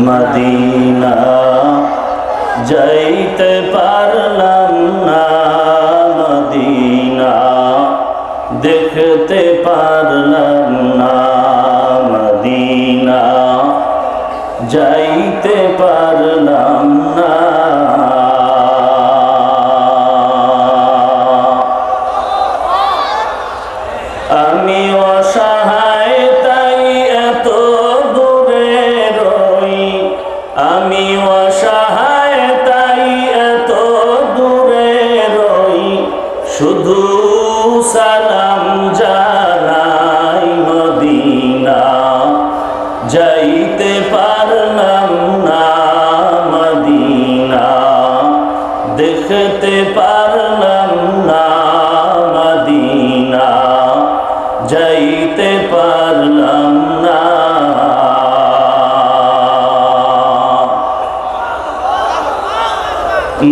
Medina যাইতে পারলাম না, মদিনা দেখতে পারলাম না, মদিনা যাইতে পারলাম না। আমি অসহায় তাই এত দূরে রই, আমি অসহায় তাই এত দূরে রই, শুধু সালাম জানাই, মদিনা যাইতে পারলাম না, মদিনা দেখতে পারলাম না, মদিনা যাইতে পারলাম না।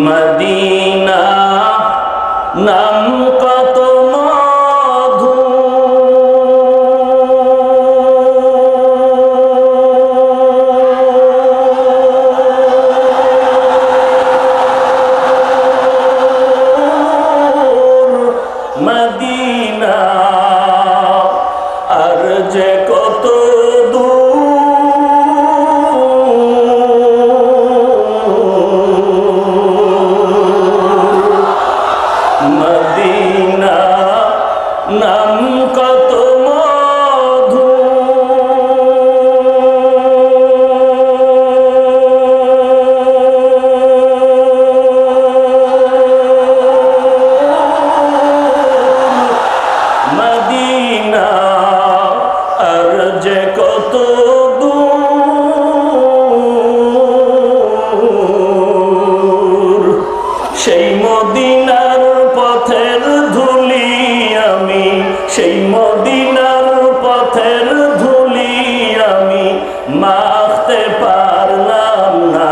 মদিনা নাম কত মধু, মদিনা আর যে কত মদিনা নাম কত মধু, মদিনা আর যে কত দূর, সেই মদিনার পথের ধুলি আমি, সেই মদিনার পথের ধুলি আমি মাখতে পারলাম না,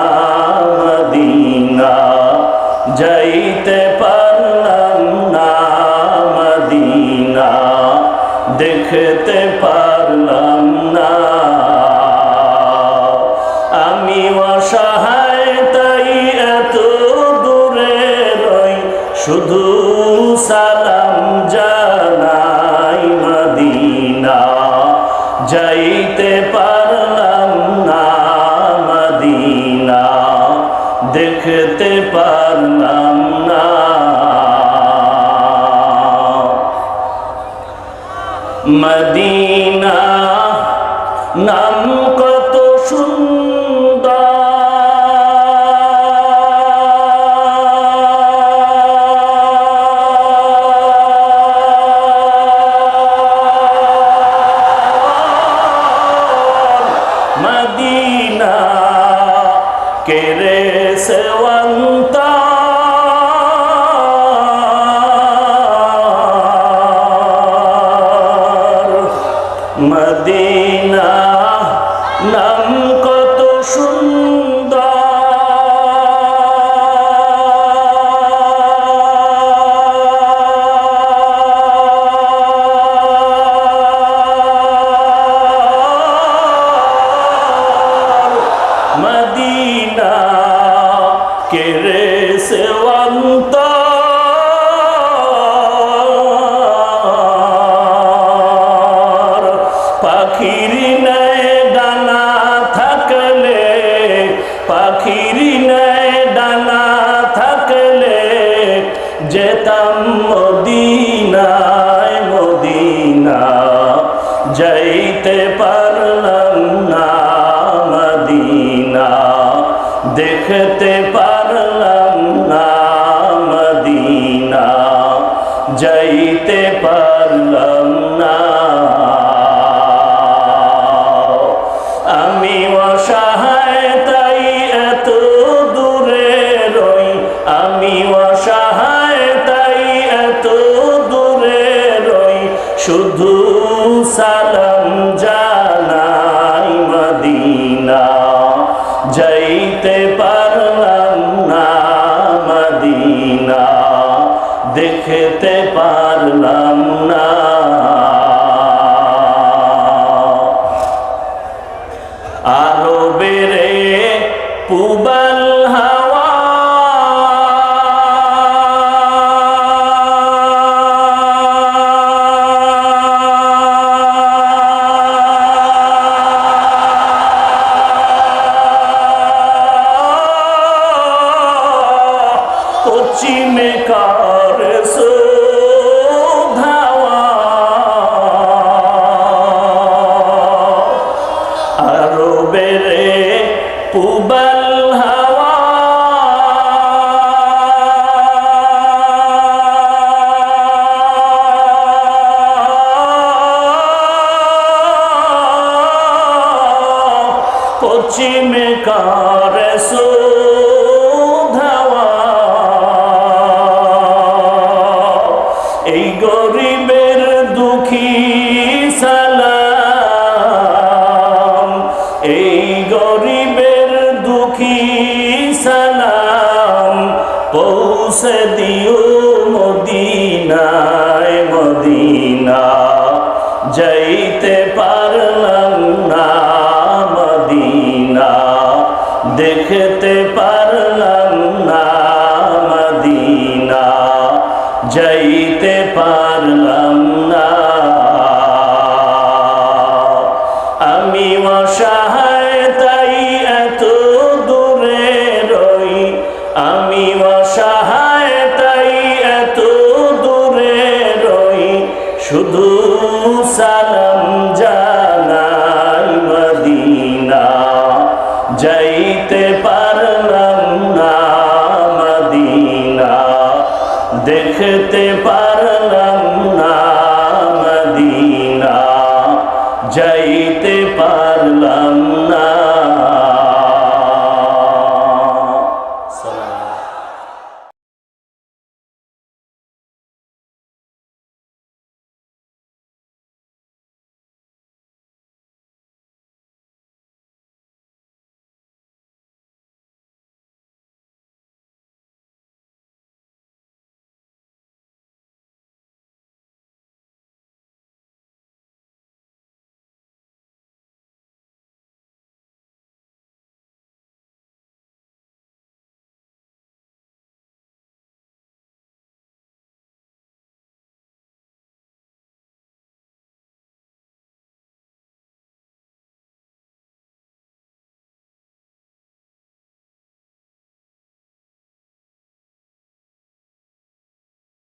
মদিনা যাইতে পারলাম না, মদিনা দেখতে পারলাম না। আমি অসহায় তাই এত দূরে রই, শুধু সালাম জানাই, মদিনা যাইতে পারলাম না, মদিনা দেখতে পারলাম না। মদিনা নাম কত সুন্দর, মদিনা কেরে সেওয়ান্ত, মদিনা নাম কত সুন্দর, মদিনা কেরে সেওয়ান্ত, পাখির নেয় ডানা থাকলে, পাখির নেয় ডানা থাকলে যেতাম মদিনায়, মদিনা যাইতে পারলাম না, মদিনা দেখতে পারলাম না, মদিনা যাইতে পারলাম না। আমি অসহায় তাই এত দূরে রই, আমি অসহায় তাই এত দূরে রই, শুধু সালাম জানাই, মদিনা যাইতে পারলাম না, মদিনা দেখতে পারলাম না। আরবের পুবাল হাওয়া পশ্চিমে কারে ধাওয়া আরো বেড়ে পুবাল হাওয়া পশ্চিমে কারে ধাওয়া এই গরিবের দুঃখী সালাম এই গরিবের দুঃখী সালাম পৌঁছে দিও মদিনায় মদিনা যাইতে পারলাম না মদিনা দেখতে পারলাম না মদিনা যাইতে পারলাম না আমি অসহায় তাই এত দূরে রই আমি অসহায় তাই এত দূরে রই শুধু সালাম জানাই মদিনা যাইতে পারলাম না মদিনা দেখতে